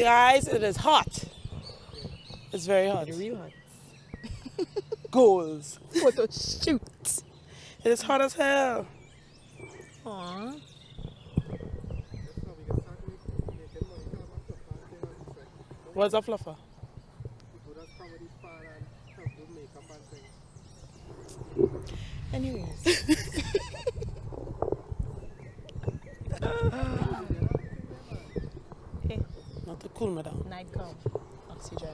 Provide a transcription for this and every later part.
Guys, it is hot. It's very hot. Real hot. Goals. Photo shoot. It is hot as hell. Aww. What's a fluffer? Anyways. Hey, Not to cool me down. night come. Oxygen.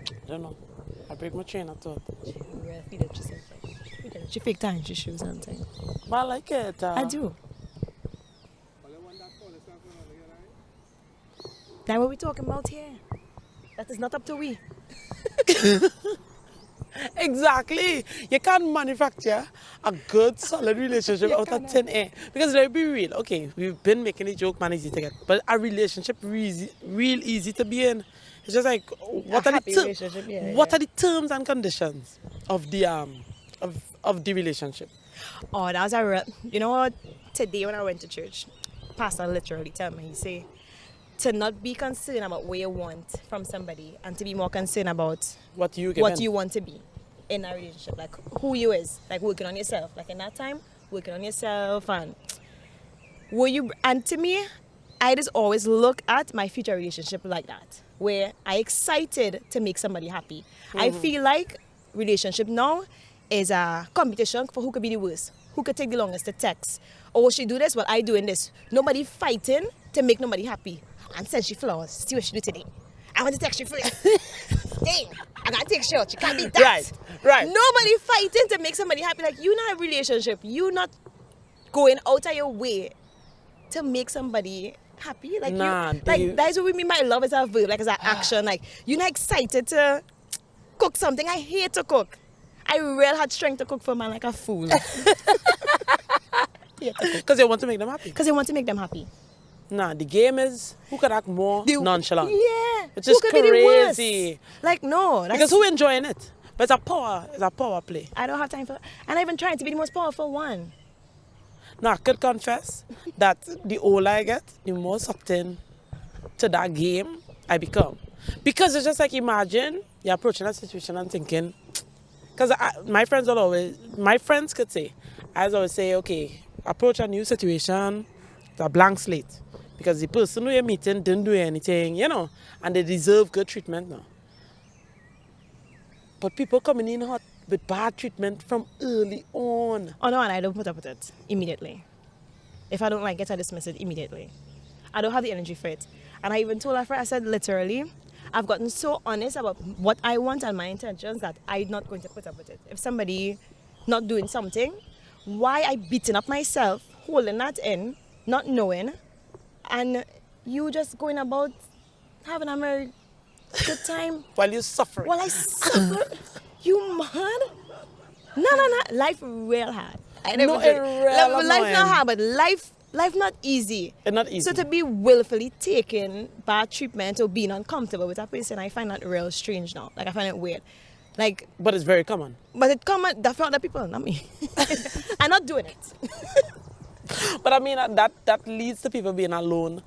I don't know. I break my train of thought. Real feed it yourself. She fake time, she shows something. But I like it. I do. That's what we're talking about here. That is not up to we. Exactly. You can't manufacture a good, solid relationship out of thin air. Because let's be real. Okay, we've been making a joke, man, easy to get. But a relationship real easy to be in. It's just like, what are the terms and conditions of the relationship? Oh, that was a real... You know what? Today when I went to church, pastor literally told me, he say, to not be concerned about what you want from somebody and to be more concerned about What you want to be in a relationship. Like who you is. Like working on yourself. Like in that time, working on yourself and... And to me, I just always look at my future relationship like that. Where I excited to make somebody happy. Mm-hmm. I feel like relationship now is a competition for who could be the worst. Who could take the longest to text. Or she do this, well I doing this. Nobody fighting to make nobody happy. And send she flowers. See what she do today. I want to text you first. Dang, I gotta take shots. You can't be that. Right. Nobody fighting to make somebody happy. Like you not a relationship. You not going out of your way to make somebody happy. Like that's what we mean by love is a verb, like it's an action. Like you're not excited to cook something. I hate to cook. I really had strength to cook for a man like a fool. Because they want to make them happy. Because they want to make them happy. Nah, the game is who could act more nonchalant. Yeah. Which is crazy. Like no. Because who enjoying it? But it's a power play. I don't have time for and I'm even trying to be the most powerful one. Now I could confess that the older I get, the more sucked in to that game I become. Because it's just like imagine you're approaching a situation and thinking, because my friends could say, I always say, okay, approach a new situation, it's a blank slate. Because the person who you're meeting didn't do anything, and they deserve good treatment now. But people coming in hot with bad treatment from early on. Oh no, and I don't put up with it immediately. If I don't like it, I dismiss it immediately. I don't have the energy for it. And I even told her, I said literally, I've gotten so honest about what I want and my intentions that I'm not going to put up with it. If somebody not doing something, why I beating up myself, holding that in, not knowing, and you just going about having a very good time. While you suffering. While I suffer. You mad? No. Life real hard. Life not hard, but life not easy. It's not easy. So to be willfully taking bad treatment or being uncomfortable with a person, I find that real strange now. Like I find it weird. Like, but it's very common. But it's common that for other people, not me. I'm not doing it. But I mean that leads to people being alone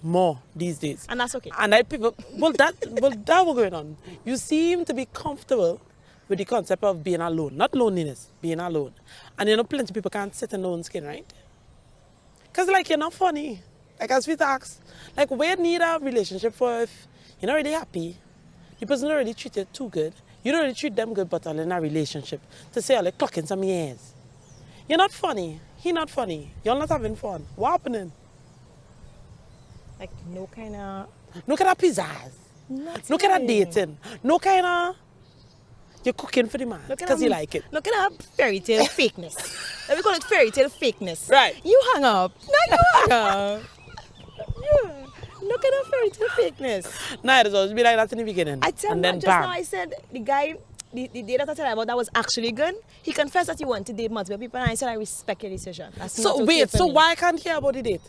more these days. And that's okay. And that was going on. You seem to be comfortable with the concept of being alone. Not loneliness, being alone. And plenty of people can't sit in their own skin, right? Because you're not funny. Like as we talk, like we need a relationship for if you're not really happy, the person not really treated too good, you don't really treat them good, but in a relationship. To say, like clocking some years. You're not funny. He not funny. You're not having fun. What happening? Like no kind of pizzazz. No kind of dating. No kind of you're cooking for the man because you like it. No kind of fairy tale fakeness. Let me call it fairy tale fakeness. Right. You hung up. No, you hung up. Yeah. No kind of fairy tale fakeness. No, it's always be like that in the beginning. I tell you, just now I said the guy, the day that I told you about that was actually good. He confessed that he wanted to date multiple people, and I said I respect your decision. That's not okay for me. Why I can't hear about the date?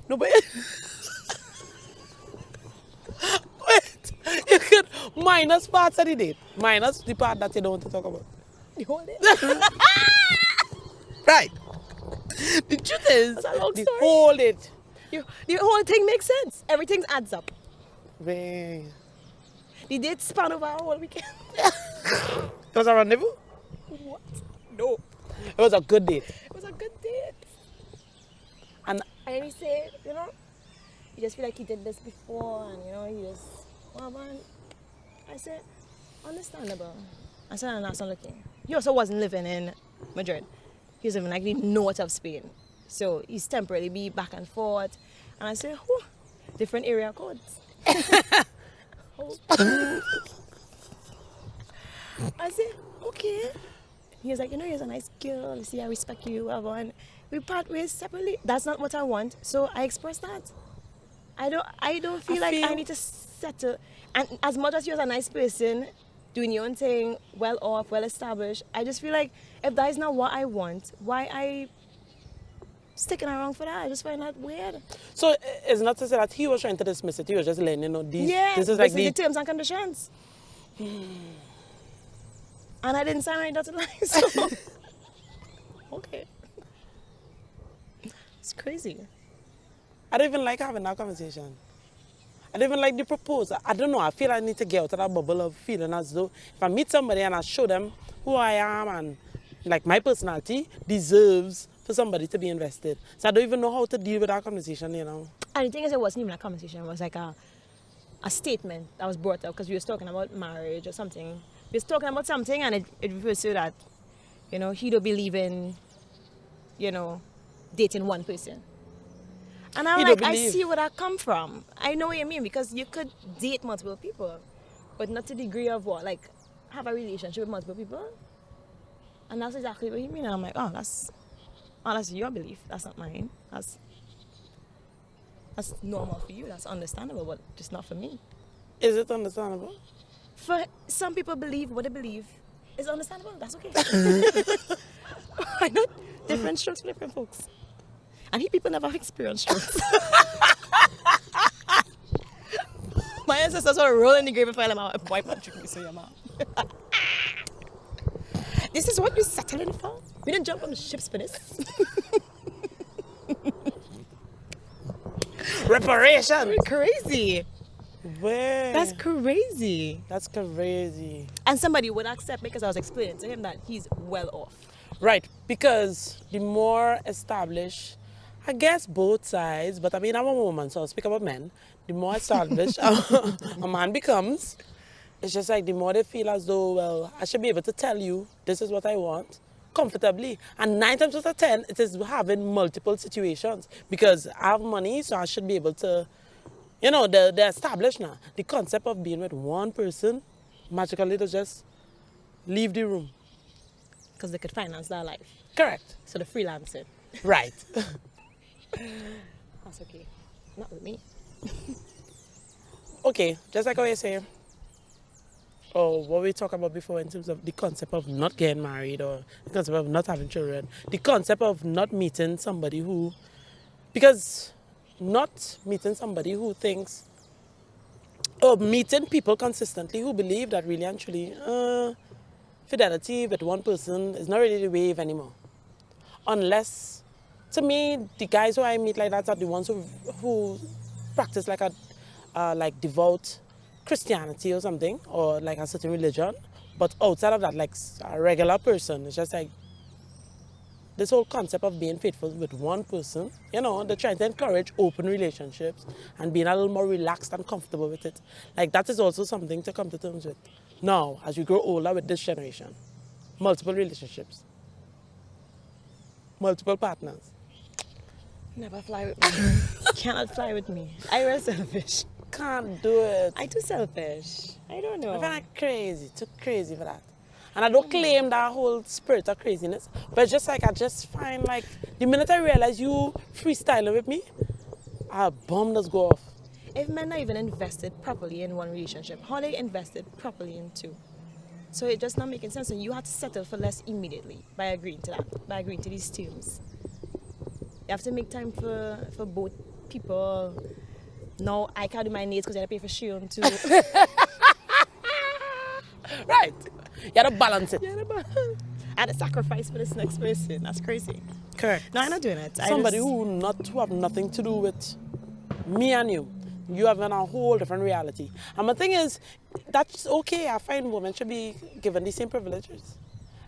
No, but wait, you could minus parts of the date. Minus the part that you don't want to talk about. The whole day. Right. The truth is, That's a long the story. whole it. The whole thing makes sense. Everything adds up. It The date span over a whole weekend. was a rendezvous. What? No. It was a good date. It was a good date. And And he said, you know, you just feel like he did this before, and you know, he just, well, man. I said, understandable. I said, I'm not looking. He also wasn't living in Madrid. He was living like the north of Spain. So he's temporarily be back and forth. And I said, whew, different area codes. Oh. I said, okay. He was like, you know, you're a nice girl. You see, I respect you, whatever. And we part ways separately. That's not what I want. So I expressed that. I don't feel like I need to settle. And as much as you're a nice person, doing your own thing, well off, well established, I just feel like if that is not what I want, why I sticking around for that? I just find that weird. so it's not to say that he was trying to dismiss it. He was just letting you know these. Yeah, This is like the terms and conditions. And I didn't sign any dotted line, so okay. It's crazy. I don't even like having that conversation. I don't even like the proposal. I don't know. I feel I need to get out of that bubble of feeling as though if I meet somebody and I show them who I am and like my personality deserves for somebody to be invested. So I don't even know how to deal with that conversation, you know. And the thing is, it wasn't even a conversation. It was like a statement that was brought up because we was talking about marriage or something. We was talking about something, and it refers to that, you know, he don't believe in, you know, dating one person. And I'm He like, don't I believe. see where that come from. I know what you mean, because you could date multiple people, but not to the degree of what, like, have a relationship with multiple people. And that's exactly what you mean. And I'm like, that's your belief. That's not mine. That's normal for you. That's understandable, but just not for me. Is it understandable? For some people believe what they believe is understandable. That's okay. I know different strokes for different folks. And people never have experienced strokes. My ancestors were rolling the grave and file out. Wipe and trick me, so your mom. This is what you're settling for? We didn't jump on the ships for this. Reparation. Crazy. Where? That's crazy. That's crazy. And somebody would accept because I was explaining to him that he's well off. Right, because the more established, I guess both sides, but I mean, I'm a woman, so I'll speak about men. The more established a man becomes, it's just like the more they feel as though, well, I should be able to tell you this is what I want comfortably. And 9 times out of 10, it is having multiple situations because I have money, so I should be able to, you know, they're established now. The concept of being with one person, magically they just leave the room. Because they could finance their life. Correct. So the freelancing. Right. That's okay. Not with me. Okay, just like what you're saying, or what we talked about before in terms of the concept of not getting married or the concept of not having children, the concept of not meeting somebody who, because not meeting somebody who thinks, or meeting people consistently who believe that really and truly, fidelity with one person is not really the wave anymore. Unless, to me, the guys who I meet like that are the ones who practice like like devout Christianity or something, or like a certain religion. But outside of that, like a regular person, it's just like this whole concept of being faithful with one person, you know, they're trying to encourage open relationships and being a little more relaxed and comfortable with it. Like that is also something to come to terms with. Now, as we grow older with this generation, multiple relationships, multiple partners. Never fly with me. Cannot fly with me. I real selfish. Can't do it. I too selfish. I don't know. I find that crazy, too crazy for that. And I don't claim that whole spirit of craziness, but it's just like I just find like the minute I realize you freestyling with me, a bomb does go off. If men are even invested properly in one relationship, how they invested properly in two? So it just not making sense, and you have to settle for less immediately by agreeing to that, by agreeing to these terms. You have to make time for both people. No, I can't do my nails because I pay for Shion too. Right. You gotta balance it. Yeah, but I had to sacrifice for this next person. That's crazy. Correct. No, I'm not doing it. Somebody who have nothing to do with me and you have a whole different reality. And the thing is, that's okay. I find women should be given the same privileges.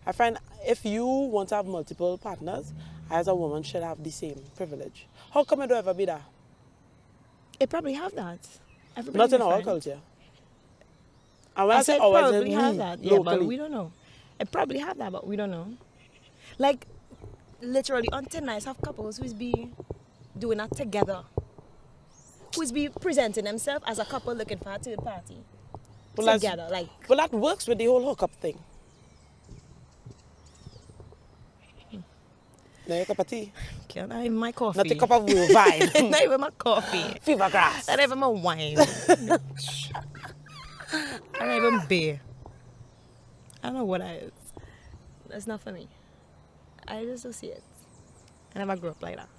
I find if you want to have multiple partners, I as a woman should have the same privilege. How come it don't ever be that? It probably have that. Not in our culture. And when I say said ours, probably it's have me, that. Yeah, but locally. we don't know. It probably have that, but we don't know. Like, literally, on Tinder, have couples who's be doing that together. Who's be presenting themselves as a couple looking for a third party. Well, Together, like. Well, that works with the whole hookup thing. Now your cup of tea. Okay, not even my coffee. Not a cup of wine. Not even my coffee. Fever grass. Not even my wine. Not even beer. I don't know what that is. That's not for me. I just don't see it. I never grew up like that.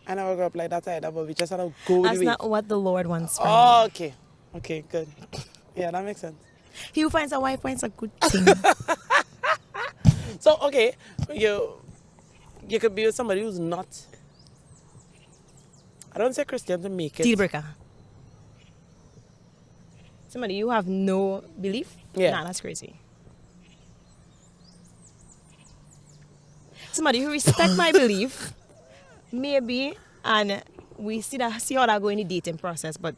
I never grew up like that either, but we just had to go with That's the not what the Lord wants from me. Oh, okay. Okay, good. Yeah, that makes sense. He who finds a wife finds a good thing. So, okay, you could be with somebody who's not, I don't say Christian to make it. Deal breaker. Somebody you have no belief? Yeah. Nah, that's crazy. Somebody who respect my belief, maybe, and we see how that go in the dating process, but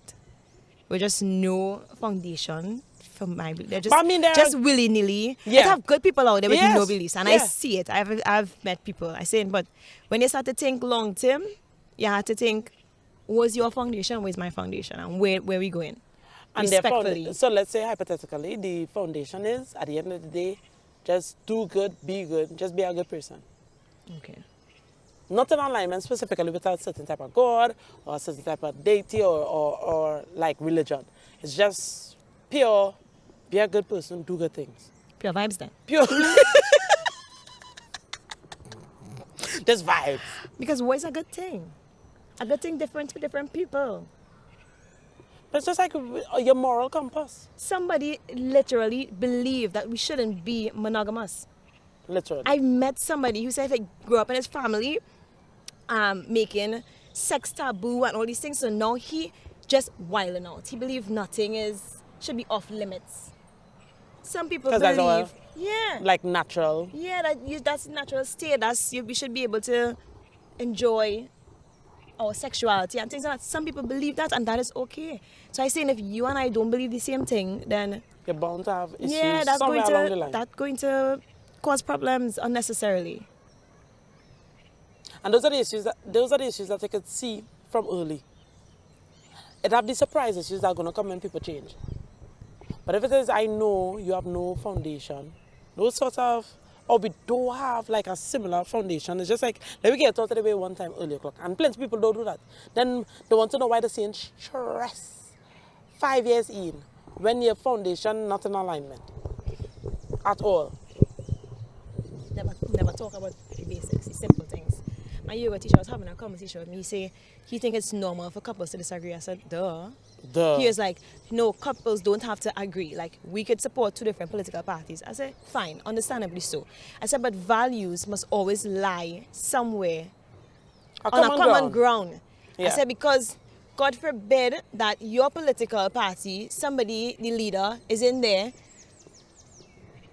we just no foundation for my belief. They're just, But I mean, just willy-nilly. Yeah. I have good people out there with Yes. no beliefs, and Yeah. I see it. I've met people. I say it, but when you start to think long term, you have to think, what's your foundation, where's my foundation, and where we going? And their Respectfully. so let's say hypothetically, the foundation is, at the end of the day, just do good, be good, just be a good person. Okay. Not in alignment specifically with a certain type of God or a certain type of deity or like religion. It's just pure, be a good person, do good things. Pure vibes then. Pure. Just vibes. Because what is a good thing? A good thing different for different people. It's just like your moral compass, Somebody literally believe that we shouldn't be monogamous. literally. I met somebody who said if he grew up in his family making sex taboo and all these things, so now he just wilding out. He believes nothing should be off limits. Some people 'Cause that's believe, all, yeah, like natural. yeah, that's natural state. We should be able to enjoy our sexuality and things like that. Some people believe that, and that is okay. So I saying if you and I don't believe the same thing, then You're bound to have issues yeah, that's somewhere along the line. going to cause problems unnecessarily. And those are the issues that you could see from early. It have these surprise issues that are going to come when people change. But if it is, I know you have no foundation, no sort of, or we don't have like a similar foundation. It's just like, let me get out of the way one time early o'clock. And plenty of people don't do that. Then they want to know why they're saying stress 5 years in when your foundation not in alignment at all. Never talk about the basics, the simple things. My yoga teacher was having a conversation with me. He say he think it's normal for couples to disagree. I said, duh. He was like, no, couples don't have to agree. Like, we could support two different political parties. I said, fine, understandably so. I said, but values must always lie somewhere on a common ground. Yeah. I said, because God forbid that your political party, somebody, the leader, is in there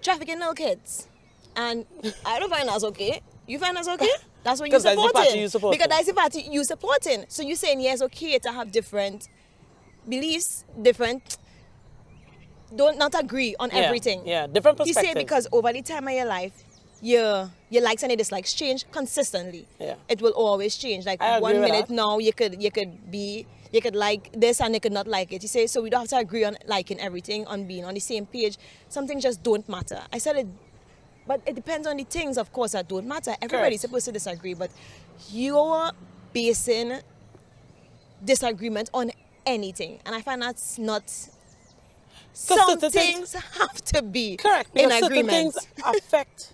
trafficking little kids. And I don't find that's okay. You find that's okay? That's what you Because that's the party you supporting. Because that's the party you supporting. So you're saying, yes, okay to have different beliefs, don't not agree on everything. Yeah, different He perspectives. said because over the time of your life, your likes and your dislikes change consistently. Yeah. It will always change. Like I agree 1 with minute that. now you could like this and you could not like it. He says so we don't have to agree on liking everything, on being on the same page. Some things just don't matter. I said it, but it depends on the things, of course, that don't matter. Everybody's supposed to disagree, but you're basing disagreement on anything, and I find that's not. Some things have to be correct. in Because certain agreement. things affect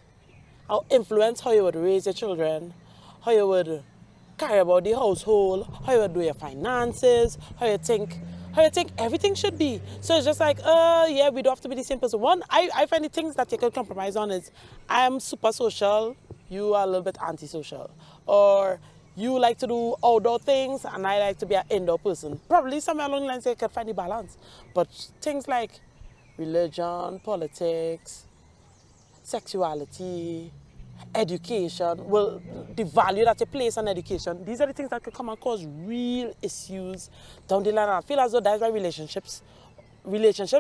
or influence how you would raise your children, how you would carry about the household, how you would do your finances, how you think how you think everything should be. So it's just like, yeah, we don't have to be the same person. One, I find the things that you can compromise on is, I'm super social, you are a little bit antisocial. Or you like to do outdoor things and I like to be an indoor person. Probably somewhere along the lines you can find the balance. But things like religion, politics, sexuality, education, well, the value that you place on education, these are the things that could come and cause real issues down the line. I feel as though that's why relationships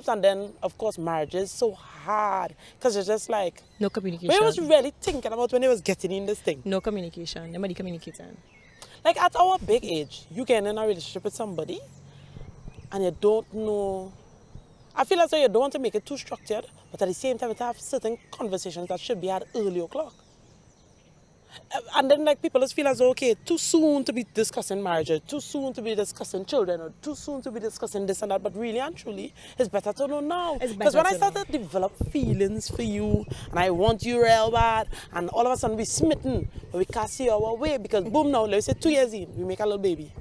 and then, of course, marriages so hard. Because it's just like, No communication. what I was really thinking about when I was getting in this thing. No communication. Nobody communicating. Like at our big age, you get in a relationship with somebody and you don't know. I feel as though you don't want to make it too structured, but at the same time, you have certain conversations that should be had early o'clock. And then like people just feel as though, okay, too soon to be discussing marriage, or too soon to be discussing children, or too soon to be discussing this and that. But really and truly, it's better to know now. Because when I started to develop feelings for you, and I want you real bad, and all of a sudden we smitten, but we can't see our way, because boom now, let's say 2 years in, we make a little baby.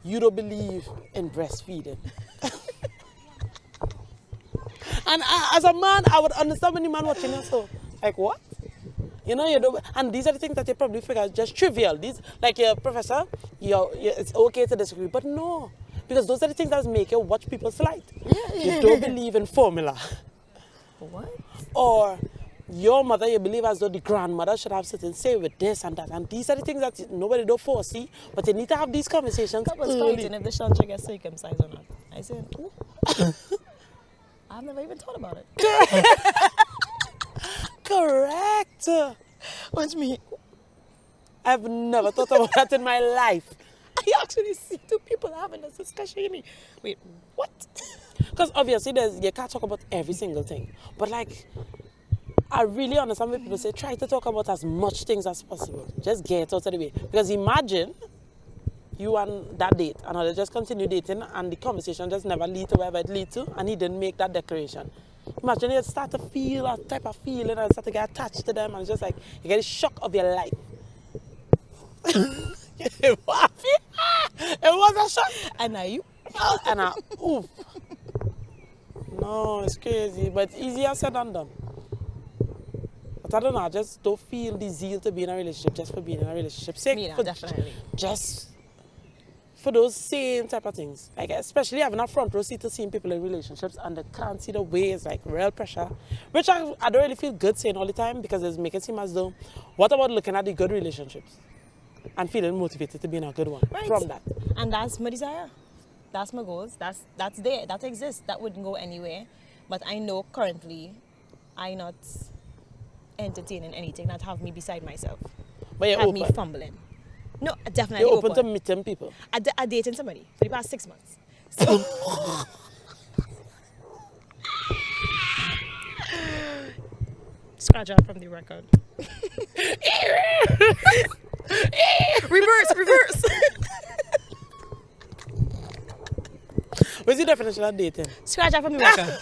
You don't believe in breastfeeding. And as a man, I would understand when the man watching us, so like what? You know, you don't, and these are the things that you probably figure are just trivial. These, like your professor, it's okay to disagree, but no, because those are the things that make you watch people slide. You don't believe in formula. What? Or your mother, you believe as though the grandmother should have certain say with this and that, and these are the things that nobody don't foresee, but you need to have these conversations Couples early. fighting if the chancha gets circumcised or not. I said, ooh. I've never even thought about it. Correct. Watch me. I've never thought about that in my life. I actually see two people having this discussion. You mean, wait, what? Because obviously you can't talk about every single thing. But like, I really understand when people say, try to talk about as much things as possible. Just get it out of the way. Because imagine you and that date, and they just continue dating, and the conversation just never lead to wherever it lead to, and he didn't make that declaration. Imagine you start to feel a type of feeling and start to get attached to them, and it's just like you get the shock of your life. It was a shock. And now you? And I, oof. No, it's crazy, but it's easier said than done. But I don't know, I just don't feel the zeal to be in a relationship just for being in a relationship. Me, no, definitely. Just for those same type of things. Like, especially having a front row seat to seeing people in relationships and they can't see the ways, like real pressure. Which I don't really feel good saying all the time, because it's making it seem as though, what about looking at the good relationships and feeling motivated to be in a good one from that? And that's my desire. That's my goals. That's there. That exists. That wouldn't go anywhere. But I know currently I'm not entertaining anything that have me beside myself. But you're have open. me fumbling. No, definitely You're open to meeting people. I dating somebody for the past 6 months. So scratch out from the record. reverse. What's the definition of dating? Scratch out from the record.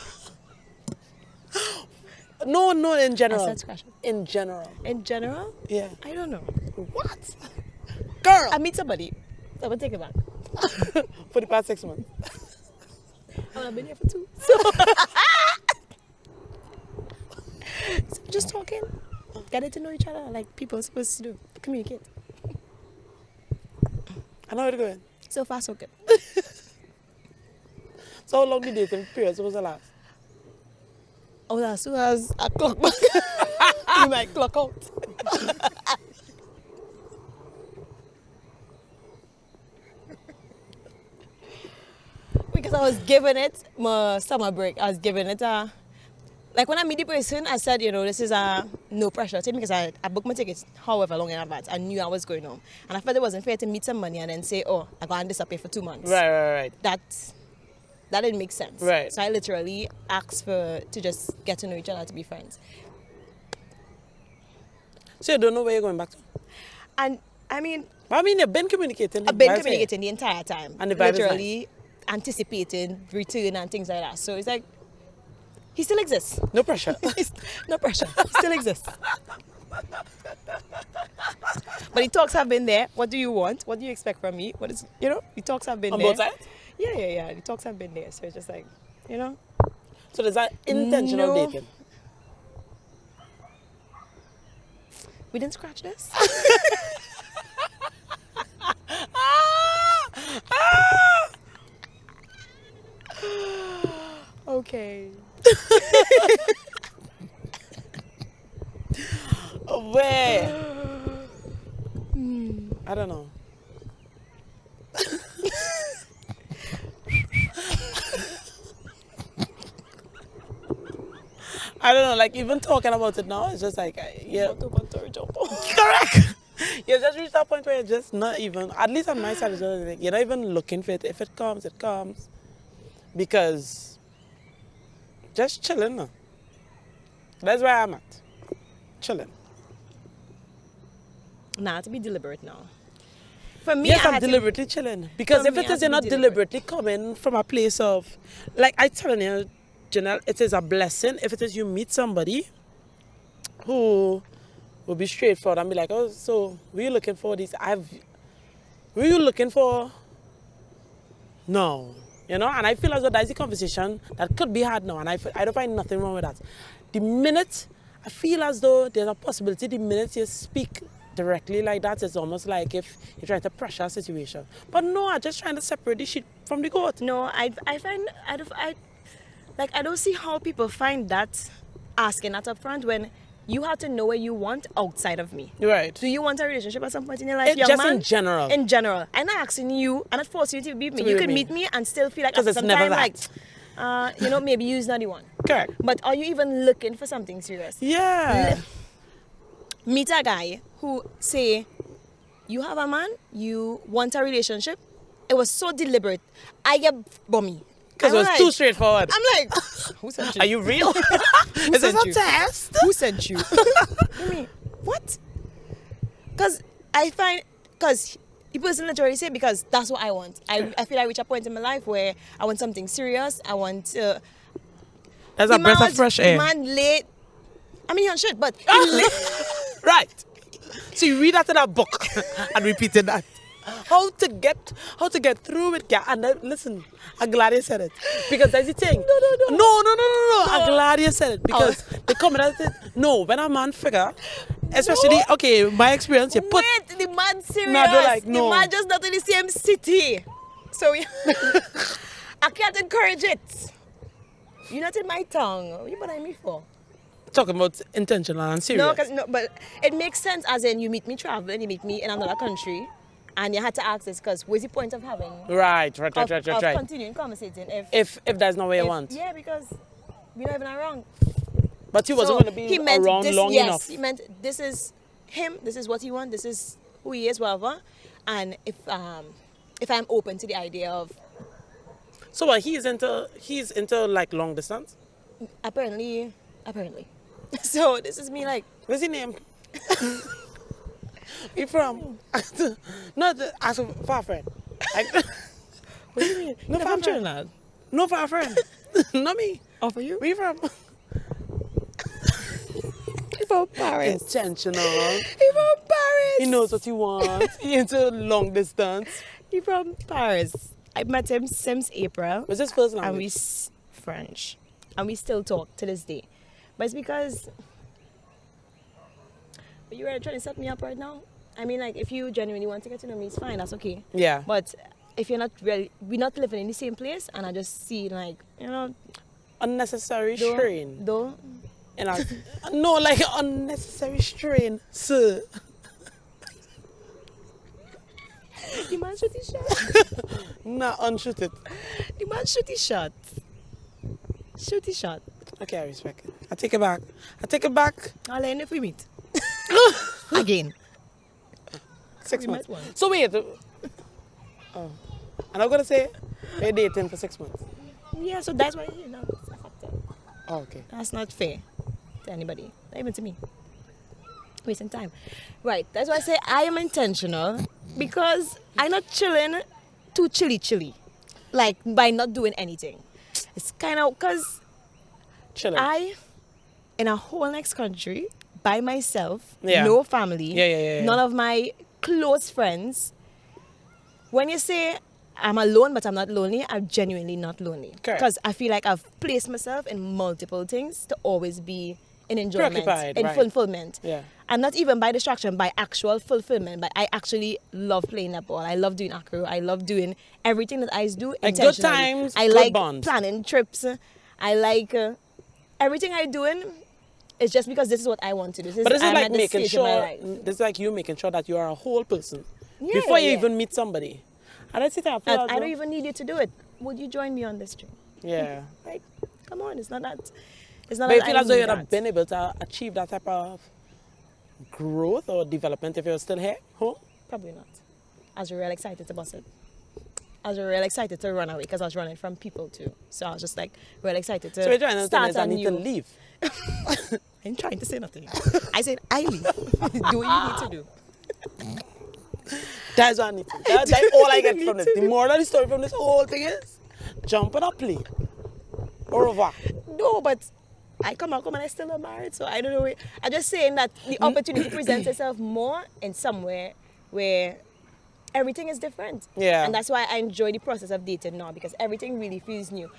No, in general. I said scratch out. In general. In general? Yeah. I don't know. What? Girl! I meet somebody. I will take it back. For the past 6 months. I've been here for 2. So just talking. Getting to know each other like people are supposed to do. Communicate. I know how it's going. So far, so good. So how long the dating period supposed to last? Oh, as soon as I clock back, you might clock out. Because I was giving it my summer break. I was giving it a... Like when I meet the person, I said, this is a no pressure thing, because I booked my tickets however long in advance. I knew I was going home. And I felt it wasn't fair to meet somebody and then say, oh, I got to disappear for 2 months. Right. That didn't make sense. Right. So I literally asked to just get to know each other, to be friends. So you don't know where you're going back to? And I mean, you've been communicating. I've been communicating the entire time. And the vibe is literally anticipating return and things like that. So it's like, he still exists. No pressure. No pressure. He still exists. But the talks have been there. What do you want? What do you expect from me? What is, the talks have been On there. both sides? Yeah. The talks have been there. So it's just like, So there's that intentional No. dating. we didn't scratch this. Okay. Where? I don't know. I don't know, like even talking about it now, it's just like, yeah. Correct! You've just reached that point where you're just not even, at least on my side, it's just like, you're not even looking for it. If it comes, it comes. Because just chilling now. That's where I'm at. Chilling. Nah, to be deliberate now. For me, Yes, I I'm had to- deliberately chilling. Because For if me, it I is, had you're to not be deliberate. deliberately coming from a place of, like I telling you, Janelle, it is a blessing if it is you meet somebody who will be straightforward and be like, oh, so were you looking for this? Were you looking for? No. And I feel as though that's the conversation that could be had now, and I don't find nothing wrong with that. The minute, I feel as though there's a possibility, the minute you speak directly like that, it's almost like if you're trying to pressure a situation. But no, I'm just trying to separate the shit from the goat. No, I find I don't see how people find that asking that up front when you have to know what you want outside of me. Right. Do you want a relationship at some point in your life, It, young just man? in general. In general. I'm not asking you, I'm not forcing you to be with me. To be You with can me. meet me and still feel like 'Cause after it's some never time, that. maybe you's not the one. Correct. But are you even looking for something serious? Yeah. Meet a guy who say, you have a man, you want a relationship. It was so deliberate. I get bummy. Because it was too straightforward. I'm like, who sent you? Are you real? Is this sent a you? test? Who sent you? I mean, what? Because the person literally say, because that's what I want. I feel I reach a point in my life where I want something serious. I want That's a breath of fresh air. The man late. I mean, you're shit, but Right. So you read out of that book and repeated that. How to get through it, yeah. And then, listen, I'm glad you said it. Because that's the thing. No. I'm glad you said it. Because they come at it. No, when a man figure, especially, okay, my experience, you put. wait, the man serious. No, they're like, no. The man just not in the same city. So I can't encourage it. You're not in my tongue. What you buying me for? Talking about intentional and serious. No, but it makes sense as in you meet me traveling, you meet me in another country, and you had to ask this because what's the point of having Right. of continuing conversating If that's not what you want. Yeah, because we're not even around. But he wasn't going to be around this, long yes, enough. He meant this is him, this is what he wants, this is who he is, whatever. And if I'm open to the idea of So what, he's into like long distance? apparently. So this is me like, What's his name? You from? No, as a far friend. Like, what do you mean? no, You're far from friend. Trinidad? No, far friend. Not me. Oh, for you? Where you from? You're from Paris. Intentional. You're from Paris. He knows what he wants. He into long distance. He from Paris. I met him since April. What's his first And language? French. And we still talk to this day. But it's because you were trying to set me up right now. I mean, like, if you genuinely want to get to know me, it's fine. That's okay. Yeah. But if you're not really, we're not living in the same place, and I just see, like, Unnecessary strain. Though. And no, like unnecessary strain, sir. The man shoot his shot. Nah, unshoot it. The man shoot his shot. Shoot his shot. Okay, I respect it. I take it back. I'll end if we meet. Again. 6 We months. met once. So wait. Oh. I'm not gonna say we're dating for 6 months. Yeah, so that's why, it's a factor. Oh, okay. That's not fair to anybody, not even to me. Wasting time. Right, that's why I say I am intentional because I'm not chilling too chilly. Like, by not doing anything. It's kind of because Chilling. I, in a whole next country, by myself, Yeah. no family, Yeah. none of my close friends. When you say I'm alone, but I'm not lonely, I'm genuinely not lonely. Correct. Because I feel like I've placed myself in multiple things to always be in enjoyment, Preoccupied, in right. fulfillment. Yeah. And not even by distraction, by actual fulfillment. But I actually love playing netball. I love doing acro. I love doing everything that I do Like good intentionally. times, I good like bonds. planning trips. I like everything I doing. It's just because this is what I want to do. But this is I'm like at this making stage in my sure, life. this is like you making sure that you are a whole person Yeah, before you yeah. even meet somebody. And that's it. I feel And as I don't though- even need you to do it. Would you join me on this trip? Yeah. Like, come on, it's not that. It's not But you that feel I as though need you'd have that. been able to achieve that type of growth or development if you're still here, home? Probably not. I was real excited to bust it. I was real excited to run away because I was running from people too. So I was just like real excited to So you're trying to tell me start is I need to anew. leave. I ain't trying to say nothing. I said I leave. Do what you need to do. That's what I need to. That's all I get need from this. to The do. moral of the story from this whole thing is jump on a plane. Au revoir. No, but I come and I still not married, so I don't know. I'm just saying that the opportunity presents itself more in somewhere where everything is different. Yeah. And that's why I enjoy the process of dating now because everything really feels new.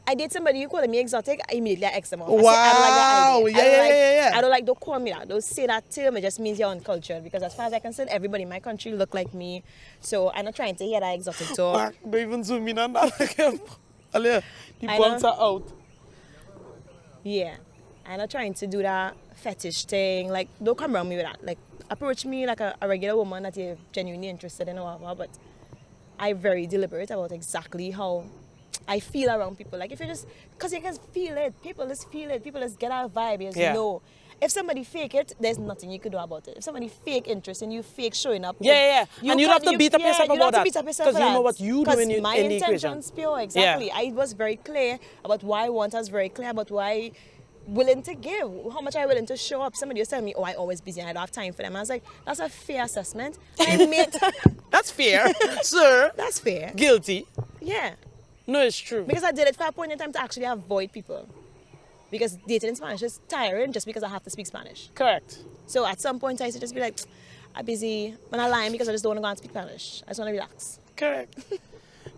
I date somebody, you call me exotic, I immediately X them off. I say, I don't like that Wow. idea. Yeah, I don't yeah, like, yeah. I don't like, don't call me that. Don't say that term. It just means you're uncultured. Because as far as I can say, everybody in my country look like me. So I'm not trying to hear that exotic talk. Mark, don't even zoom in on that. Alea, the I buns know. are out. Yeah. I'm not trying to do that fetish thing. Like, don't come around me with that. Like, approach me like a regular woman that you're genuinely interested in or whatever. But I'm very deliberate about exactly how I feel around people. Like, if you just, because you can feel it. People just feel it. People just get our vibe. You just Yeah. know. If somebody fake it, there's nothing you could do about it. If somebody fake interest in you, fake showing up. Yeah. And you don't have to beat up yourself you don't about have that. to beat up yourself Because you know what you do Because in my the equation. intention's pure, exactly. Yeah. I was very clear about what I want. I was very clear about what I willing to give, how much I willing to show up. Somebody was telling me, oh, I always busy and I don't have time for them. I was like, that's a fair assessment. I made That's fair, sir. that's fair. Guilty. Yeah. No, it's true. Because I did it for a point in time to actually avoid people. Because dating in Spanish is tiring just because I have to speak Spanish. Correct. So at some point I used to just be like, I'm busy. When I lying because I just don't want to go and speak Spanish. I just want to relax. Correct.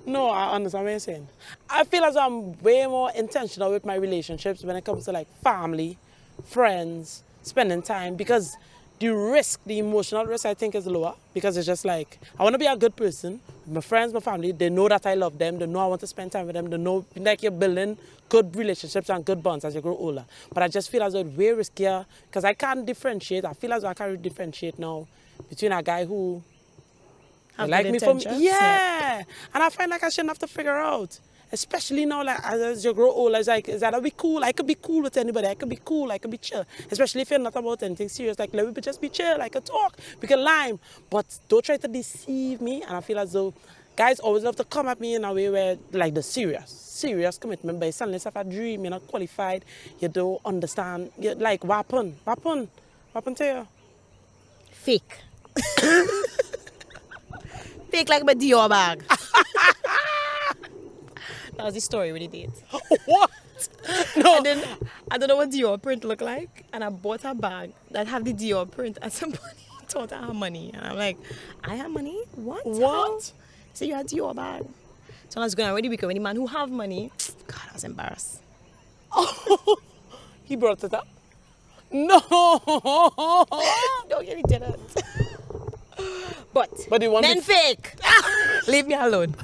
No, I understand what you're saying. I feel as though I'm way more intentional with my relationships when it comes to like family, friends, spending time, because the risk, the emotional risk, I think is lower, because it's just like, I want to be a good person. My friends, my family, they know that I love them. They know I want to spend time with them. They know like you're building good relationships and good bonds as you grow older. But I just feel as though it's way riskier because I can't differentiate. I feel as though I can't differentiate now between a guy who Have like good me for me. intentions. Yeah. And I find like I shouldn't have to figure out. Especially now, like as you grow older, it's like, is that I be cool? I could be cool with anybody. I could be cool. I could be chill. Especially if you're not about anything serious. Like, let me just be chill. I could talk. We can lime. But don't try to deceive me. And I feel as though guys always love to come at me in a way where, like, the serious commitment. But it's suddenly stuff a dream. You're not qualified. You don't understand. You're like, what happened to you? Fake. Fake like my Dior bag. That was the story with the date. What? No. And then I don't know what Dior print looked like, and I bought a bag that had the Dior print. And somebody thought I had money, and I'm like, I have money? What? What? So you had Dior bag? So I was going already because when the man who have money, God, I was embarrassed. He brought it up. No. Don't get it, did it. But But he wanted- men fake. Leave me alone.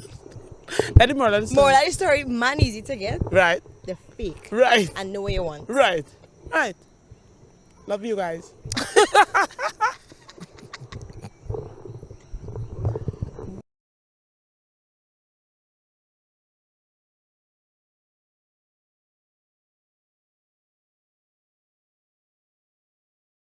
That is more than More like the story, man easy to get. Right. The fake. Right. And know what you want. Right. Love you guys.